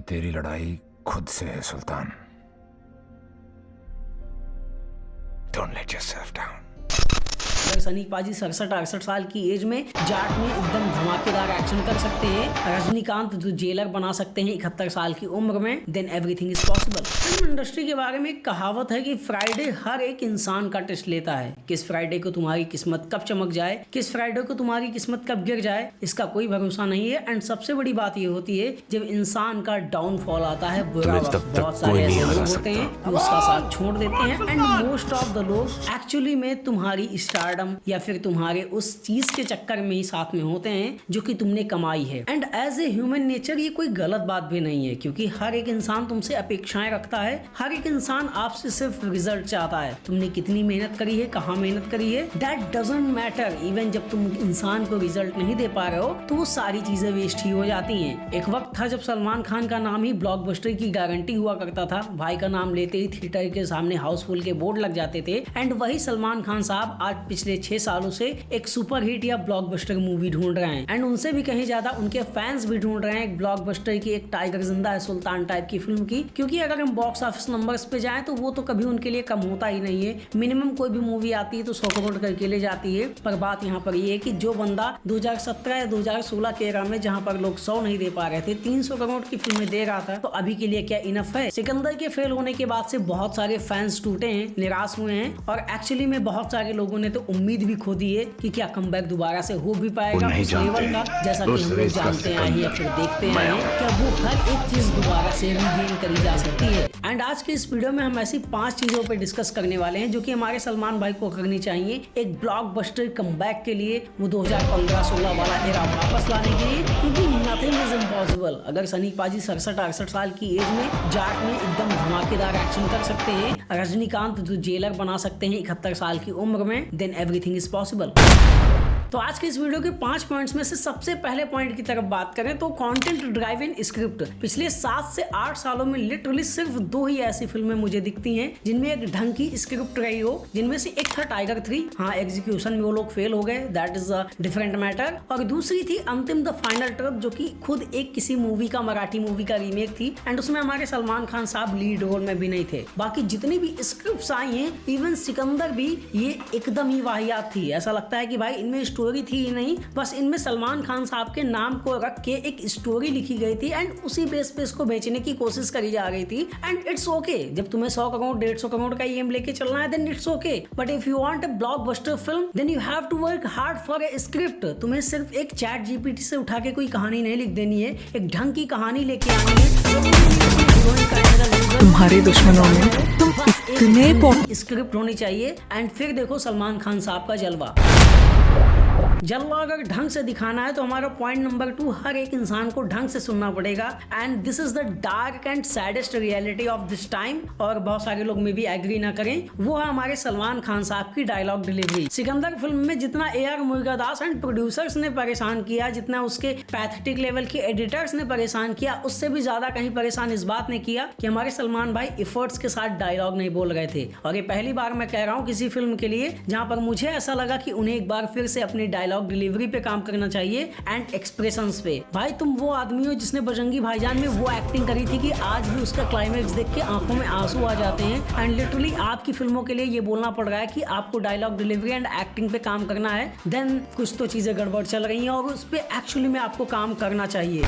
तेरी लड़ाई खुद से है सुल्तान। Don't let yourself down. अगर सनी पाजी 67-68 साल की एज में जाट में एकदम धमाकेदार एक्शन कर सकते हैं, रजनीकांत जो जेलर बना सकते हैं 71 साल की उम्र में, then everything is possible. Film industry के बारे में एक कहावत है कि फ्राइडे हर एक इंसान का टेस्ट लेता है। किस फ्राइडे को तुम्हारी किस्मत कब चमक जाए, किस फ्राइडे को तुम्हारी किस्मत कब गिर जाए, इसका कोई भरोसा नहीं है। एंड सबसे बड़ी बात ये होती है जब इंसान का डाउनफॉल आता है, बुरा वक्त, बहुत सारे ऐसे लोग होते हैं जो उसका साथ छोड़ देते हैं। एंड मोस्ट ऑफ द लोग एक्चुअली में तुम्हारी स्टारडम या फिर तुम्हारे उस चीज के चक्कर में ही साथ में होते हैं जो कि तुमने कमाई है। And as a human nature ये कोई गलत बात भी नहीं है, क्योंकि हर एक इंसान तुमसे अपेक्षाएं रखता है। हर एक इंसान आपसे सिर्फ रिजल्ट चाहता है। तुमने कितनी मेहनत करी है, कहाँ मेहनत करी है, दैट डजंट मैटर। इवन जब तुम इंसान को रिजल्ट नहीं दे पा रहे हो तो वो सारी चीजें वेस्ट ही हो जाती हैं। एक वक्त था जब सलमान खान का नाम ही ब्लॉकबस्टर की गारंटी हुआ करता था। भाई का नाम लेते ही थिएटर के सामने हाउसफुल के बोर्ड लग जाते थे। एंड वही सलमान खान साहब आज पिछले 6 सालों से एक सुपर हिट या ब्लॉकबस्टर मूवी ढूंढ रहे हैं। एंड उनसे भी कहीं ज्यादा उनके फैंस भी ढूंढ रहे हैं एक ब्लॉकबस्टर की, एक टाइगर जिंदा है सुल्तान टाइप की फिल्म की। क्योंकि अगर हम बॉक्स ऑफिस नंबर्स पे जाएं तो वो तो कभी उनके लिए कम होता ही नहीं है। मिनिमम कोई भी मूवी आती है तो 100 करोड़ करके ले जाती है। पर बात यहाँ पर ये है कि जो बंदा 2017 या 2016 के एरा में जहाँ पर लोग 100 नहीं दे पा रहे थे, 300 करोड़ की फिल्में दे रहा था, तो अभी के लिए क्या इनफ है? सिकंदर के फेल होने के बाद से बहुत सारे फैंस टूटे हैं, निराश हुए हैं। और एक्चुअली में बहुत सारे लोगों ने तो उम्मीद भी खो दी है कि क्या कमबैक दोबारा से हो भी पाएगा उस लेवल का, जैसा कि हम लोग जानते आए हैं या फिर देखते आए हैं। क्या वो हर एक चीज दोबारा से रीगेन करी जा सकती है? एंड आज के इस वीडियो में हम ऐसी 5 चीजों पे डिस्कस करने वाले हैं जो कि हमारे सलमान भाई को करनी चाहिए एक ब्लॉकबस्टर कमबैक के लिए, वो 2015-16 वाला एरा वापस लाने के लिए। क्योंकि नथिंग इज इम्पॉसिबल। अगर सनी पाजी 67-68 साल की एज में जाट में एकदम धमाकेदार एक्शन कर सकते हैं, रजनीकांत जो जेलर बना सकते हैं 71 साल की उम्र में, देन एवरीथिंग इज पॉसिबल। तो आज के इस वीडियो के 5 पॉइंट्स में से सबसे पहले पॉइंट की तरफ बात करें तो कंटेंट ड्राइवन स्क्रिप्ट। पिछले 7 से 8 सालों में लिटरली सिर्फ 2 ही ऐसी फिल्में मुझे दिखती हैं जिनमें एक ढंग की स्क्रिप्ट रही हो, जिनमें से एक था टाइगर 3। हाँ, एग्जीक्यूशन में वो लोग फेल हो गए, that is a different matter. और दूसरी थी अंतिम द फाइनल ट्रक, जो कि खुद एक किसी मूवी का, मराठी मूवी का रीमेक थी। एंड उसमें हमारे सलमान खान साहब लीड रोल में भी नहीं थे। बाकी जितनी भी स्क्रिप्ट आई हैं, इवन सिकंदर भी, ये एकदम ही वाहियात थी। ऐसा लगता है कि भाई इनमें स्टोरी थी ही नहीं, बस इनमें सलमान खान साहब के नाम को रख के एक स्टोरी लिखी गई थी एंड उसी बेस पे इसको बेचने की कोशिश करी जा रही थी। एंड इट्स ओके, जब तुम्हें 100 करोड़ 150 करोड़ का एम लेके चलना है then it's okay. But if you want a blockbuster film then you have to work hard for a script. तुम्हें सिर्फ एक चैट जीपीटी से उठा के कोई कहानी नहीं लिख देनी है, एक ढंग की कहानी लेके आनी है। तुम्हारे दुश्मनों में तुम इतने स्क्रिप्ट होनी चाहिए। एंड फिर देखो सलमान खान साहब का जलवा अगर ढंग से दिखाना है तो हमारा पॉइंट नंबर 2, हर एक इंसान को ढंग से सुनना पड़ेगा। And this is the dark and saddest reality of this time. और बहुत सारे लोग में भी एग्री ना करें, वो है हमारे सलमान खान साहब की डायलॉग डिलीवरी। सिकंदर फिल्म में जितना AR मुर्गादास एंड प्रोड्यूसर्स ने परेशान किया, जितना उसके पैथेटिक लेवल के एडिटर्स ने परेशान किया, उससे भी ज्यादा कहीं परेशान इस बात ने किया कि हमारे सलमान भाई एफर्ट्स के साथ डायलॉग नहीं बोल रहे थे। और ये पहली बार मैं कह रहा हूँ किसी फिल्म के लिए जहां पर मुझे ऐसा लगा कि उन्हें एक बार फिर से अपनी डायलॉग डिलीवरी पे काम करना चाहिए एंड एक्सप्रेशंस पे। भाई तुम वो आदमी हो जिसने बजरंगी भाईजान में वो एक्टिंग करी थी कि आज भी उसका क्लाइमेक्स देख के आंखों में आंसू आ जाते हैं। एंड लिटरली आपकी फिल्मों के लिए ये बोलना पड़ रहा है कि आपको डायलॉग डिलीवरी एंड एक्टिंग पे काम करना है, देन कुछ तो चीजें गड़बड़ चल रही हैं और उस पे एक्चुअली में आपको काम करना चाहिए।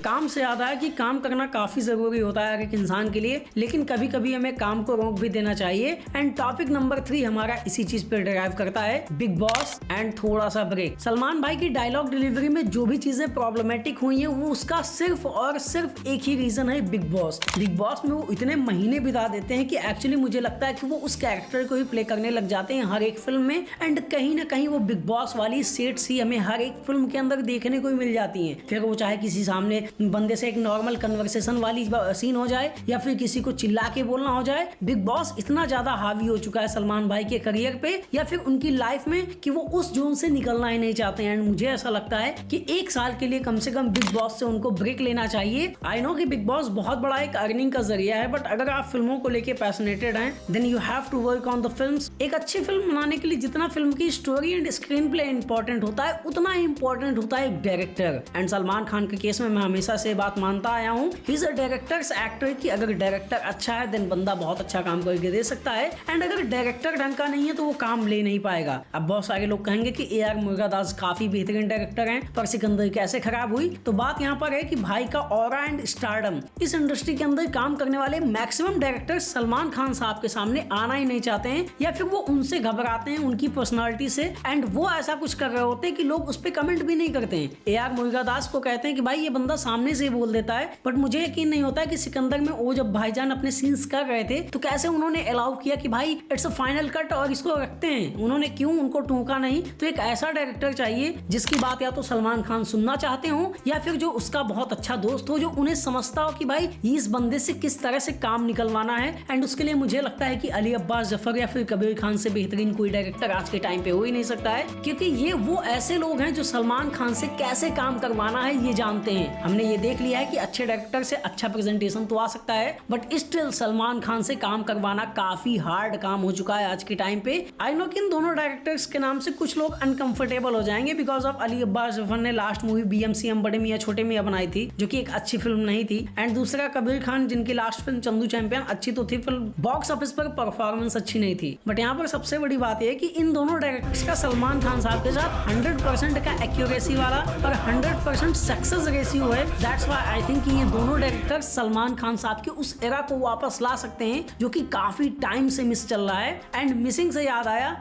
काम से याद आया कि काम करना काफी जरूरी होता है एक इंसान के लिए, लेकिन कभी कभी हमें काम को रोक भी देना चाहिए। एंड टॉपिक नंबर 3 हमारा इसी चीज पे डिराइव करता है, बिग बॉस एंड थोड़ा सा ब्रेक। सलमान भाई की डायलॉग डिलीवरी में जो भी चीजें प्रॉब्लमेटिक हुई है वो उसका सिर्फ और सिर्फ एक ही रीजन है, बिग बॉस। बिग बॉस में वो इतने महीने बिता देते हैं कि एक्चुअली मुझे लगता है कि वो उस कैरेक्टर को ही प्ले करने लग जाते हैं हर एक फिल्म में। एंड कहीं ना कहीं वो बिग बॉस वाली सेट्स ही हमें हर एक फिल्म के अंदर देखने को मिल जाती है। फिर वो चाहे किसी सामने बंदे से एक नॉर्मल कन्वर्सेशन वाली सीन हो जाए या फिर किसी को चिल्ला के बोलना हो जाए, बिग बॉस इतना ज्यादा हावी हो चुका है सलमान भाई के करियर पे या फिर उनकी लाइफ में कि वो उस जोन से निकलना ही नहीं चाहते हैं। एंड मुझे ऐसा लगता है कि 1 साल के लिए कम से कम बिग बॉस से उनको ब्रेक लेना चाहिए। आई नो कि बिग बॉस बहुत बड़ा एक अर्निंग का जरिया है, बट अगर आप फिल्मों को लेके पैशनेटेड हैं then you have to work on the films. एक अच्छी फिल्म बनाने के लिए जितना फिल्म की story and screenplay important होता है, उतना ही इंपॉर्टेंट होता है एक डायरेक्टर। एंड सलमान खान के केस में मैं हमेशा हमेशा से बात मानता आया हूँ, he is a directors actor, कि अगर डायरेक्टर अच्छा है देन बंदा बहुत अच्छा काम करके दे सकता है, एंड अगर डायरेक्टर ढंग का नहीं है तो वो काम ले नहीं पाएगा। अब बहुत सारे लोग कहेंगे कि AR मुरुगदास काफी बेहतरीन डायरेक्टर हैं, पर सिकंदर कैसे खराब हुई? तो बात यहाँ पर है कि भाई का ऑरा एंड स्टारडम, इस इंडस्ट्री के अंदर काम करने वाले मैक्सिमम डायरेक्टर सलमान खान साहब के सामने आना ही नहीं चाहते हैं, या फिर वो उनसे घबराते हैं उनकी पर्सनालिटी से, एंड वो ऐसा कुछ कर रहे होते हैं कि लोग उस पर कमेंट भी नहीं करते हैं। AR मुरुगदास को कहते हैं कि भाई ये बंदा सामने से बोल देता है, बट मुझे यकीन नहीं होता है कि सिकंदर में वो जब भाईजान अपने सीन्स कर रहे थे तो कैसे उन्होंने अलाउ किया कि भाई इट्स अ फाइनल कट और इसको रखते हैं, उन्होंने क्यों उनको टोका नहीं? तो एक ऐसा डायरेक्टर चाहिए जिसकी बात या तो सलमान खान सुनना चाहते हो, या फिर जो उसका बहुत अच्छा दोस्त हो, जो उन्हें समझता हो कि भाई इस बंदे से किस तरह से काम निकलवाना है। एंड उसके लिए मुझे लगता है कि अली अब्बास जफर या फिर कबीर खान से बेहतरीन कोई डायरेक्टर आज के टाइम पे हो ही नहीं सकता है, क्योंकि ये वो ऐसे लोग हैं जो सलमान खान से कैसे काम करवाना है ये जानते हैं। हमने ये देख लिया है कि अच्छे डायरेक्टर से अच्छा प्रेजेंटेशन तो आ सकता है, बट स्टिल सलमान खान से काम करवाना काफी हार्ड काम हो चुका है आज के टाइम पे। आई नो कि इन दोनों डायरेक्टर्स के नाम से कुछ लोग अनकंफर्टेबल हो जाएंगे बिकॉज ऑफ अली अब्बास जफर ने लास्ट मूवी BMCM बड़े मियां छोटे मियां बनाई थी, जो कि एक अच्छी फिल्म नहीं थी, एंड दूसरा कबीर खान जिनकी लास्ट फिल्म चंदू चैंपियन अच्छी तो थी, फिल्म बॉक्स ऑफिस पर परफॉर्मेंस अच्छी नहीं थी। बट यहाँ पर सबसे बड़ी बात यह है कि इन दोनों डायरेक्टर्स का सलमान खान साहब के साथ 100% का एक्यूरेसी वाला और 100% सक्सेस रेशियो है। दैट्स व्हाई आई थिंक ये दोनों डायरेक्टर सलमान खान साहब के उस एरा को वापस ला सकते हैं जो कि काफी टाइम से मिस चल रहा है। एंड मिसिंग से याद आया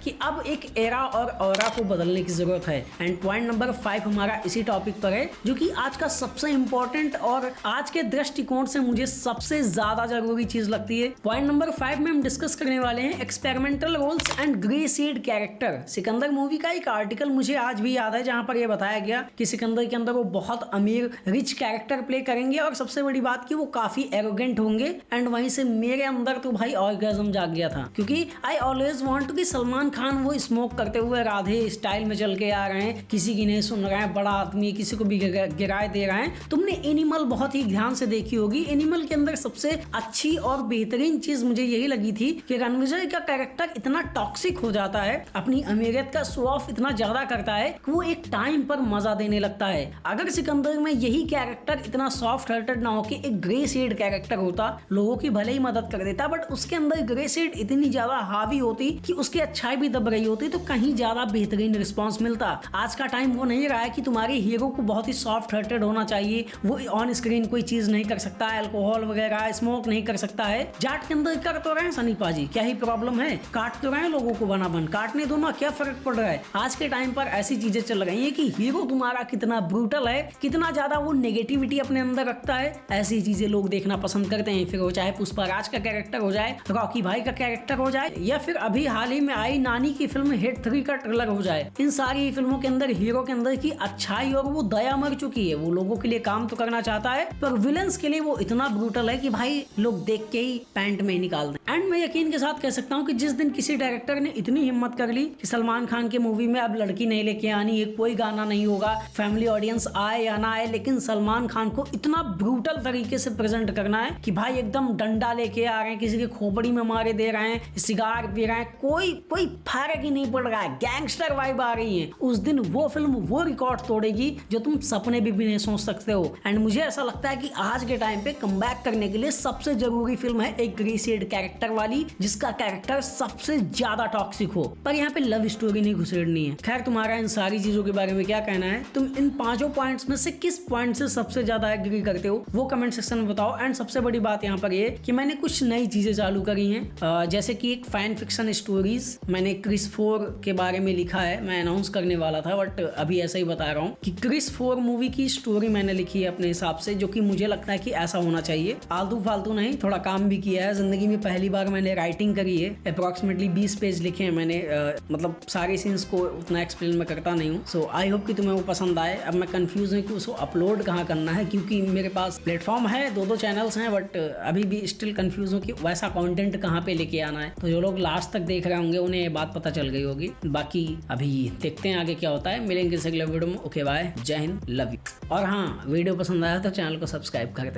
कि अब एक एरा और ऑरा को बदलने की जरूरत है। एंड पॉइंट नंबर 5 हमारा इसी टॉपिक पर है, जो कि आज का सबसे इंपॉर्टेंट और आज के दृष्टिकोण से मुझे सबसे ज्यादा जरूरी चीज लगती है। पॉइंट नंबर 5 में हम डिस्कस करने वाले हैं experimental roles and grey shade character. Sikandar movie का एक आर्टिकल मुझे आज भी याद है जहां पर यह बताया गया कि सिकंदर के अंदर वो बहुत अमीर रिच कैरेक्टर प्ले करेंगे, और सबसे बड़ी बात कि वो काफी एरोगेंट होंगे। एंड वहीं से मेरे अंदर तो भाई ऑर्गेज्म जाग गया था, क्योंकि आई ऑलवेज वांट कि सलमान खान वो स्मोक करते हुए राधे स्टाइल में चल के आ रहे हैं, किसी की नहीं सुन रहे हैं, बड़ा आदमी किसी को भी गिराए दे रहे हैं। तुमने एनिमल बहुत ही ध्यान से देखी होगी, एनिमल के अंदर सबसे अच्छी और बेहतरीन चीज मुझे यही लगी थी कि रणविजय का कैरेक्टर इतना टॉक्सिक हो जाता है, अपनी अमीरियत का शो ऑफ इतना ज्यादा करता है कि वो एक टाइम पर मजा देने लगता है। अगर सिकंदर में यही कैरेक्टर इतना सॉफ्ट हार्टेड ना हो कि एक ग्रे शेड कैरेक्टर होता, लोगों की भले ही मदद कर देता, बट उसके अंदर ग्रे शेड इतनी ज्यादा हावी होती कि उसकी अच्छाई भी दब रही होती, तो कहीं ज्यादा बेहतरीन रिस्पांस मिलता। आज का टाइम वो नहीं रहा है कि तुम्हारे हीरो को बहुत ही सॉफ्ट हार्टेड होना चाहिए, वो ऑन स्क्रीन कोई चीज नहीं कर सकता, अल्कोहल वगैरह स्मोक नहीं कर सकता है। जाट के अंदर कर तो रहे सनी पाजी, क्या ही प्रॉब्लम है, काट तो रहे लोगों को बना बन, काटने दो ना, क्या फर्क पड़ रहा है। आज के टाइम पर ऐसी चीजें चल रही है कि हीरो तुम्हारा कितना ब्रूटल है, कितना ज्यादा वो नेगेटिविटी अपने अंदर रखता है, ऐसी चीजें लोग देखना पसंद करते हैं। फिर वो चाहे पुष्पराज का कैरेक्टर हो जाए, रॉकी भाई का कैरेक्टर हो जाए, या फिर अभी हाल ही में आई नानी की फिल्म हिट 3 का ट्रेलर हो जाए। इन सारी फिल्मों के अंदर हीरो के अंदर की अच्छाई और वो दया मर चुकी है, वो लोगों के लिए काम तो करना चाहता है, पर विलन्स के लिए वो इतना ब्रूटल है कि भाई लोग देख के ही पैंट में निकाल दें। एंड मैं यकीन के साथ कह सकता हूँ कि जिस दिन किसी डायरेक्टर ने इतनी हिम्मत कर ली कि सलमान खान की मूवी में अब लड़की नहीं लेके आनी है, कोई गाना नहीं होगा, फैमिली ऑडियंस आए या ना आए, लेकिन सलमान खान को इतना ब्रूटल तरीके से प्रेजेंट करना है कि भाई एकदम डंडा लेके आ रहे हैं, किसी की खोपड़ी में मारे दे रहे हैं, सिगार पी रहे हैं, कोई फर्क ही नहीं पड़ रहा है, गैंगस्टर वाइब आ रही है। उस दिन वो फिल्म वो रिकॉर्ड तोड़ेगी जो तुम सपने भी नहीं सोच सकते हो। एंड मुझे ऐसा लगता है कि आज के टाइम पे कमबैक करने के लिए सबसे जरूरी फिल्म है एक ग्रे शेड कैरेक्टर वाली, जिसका कैरेक्टर सबसे ज्यादा टॉक्सिक हो, पर यहाँ पे लव स्टोरी नहीं घुसेड़नी है। खैर, तुम्हारा इन सारी चीजों के बारे में क्या कहना है? तुम इन 5 पॉइंट्स में से किस पॉइंट से सबसे ज्यादा एग्री करते हो वो कमेंट सेक्शन में बताओ। एंड सबसे बड़ी बात यहाँ पर ये कि मैंने कुछ नई चीजें चालू करी हैं, जैसे कि एक फैन फिक्शन स्टोरीज मैंने क्रिस 4 के बारे में लिखा है, मैं अनाउंस करने वाला था बट अभी ऐसा ही बता रहा हूँ कि क्रिस 4 मूवी की स्टोरी मैंने लिखी है अपने हिसाब से, जो कि मुझे लगता है कि ऐसा होना चाहिए। आलतू फालतू नहीं, थोड़ा काम भी किया है जिंदगी में, पहली बार मैंने राइटिंग करी है, अप्रोक्सीमेटली 20 पेज लिखे हैं मैंने, मतलब सारे सीन्स को उतना एक्सप्लेन मैं करता नहीं हूँ। सो आई होप कि तुम्हें वो पसंद आए। अब मैं कंफ्यूज हूँ कि उसको अपलोड कहाँ करना है, क्योंकि मेरे पास प्लेटफॉर्म है, 2 चैनल्स हैं, बट अभी भी स्टिल कंफ्यूज हूँ कि वैसा कंटेंट कहाँ पे लेके आना है। तो जो लोग लास्ट तक देख रहे होंगे उन्हें ये बात पता चल गई होगी। बाकी अभी देखते हैं आगे क्या होता है। मिलेंगे अगले वीडियो में। ओके बाय, जय हिंद, लव यू। और हाँ, वीडियो पसंद आया तो चैनल को सब्सक्राइब कर दें।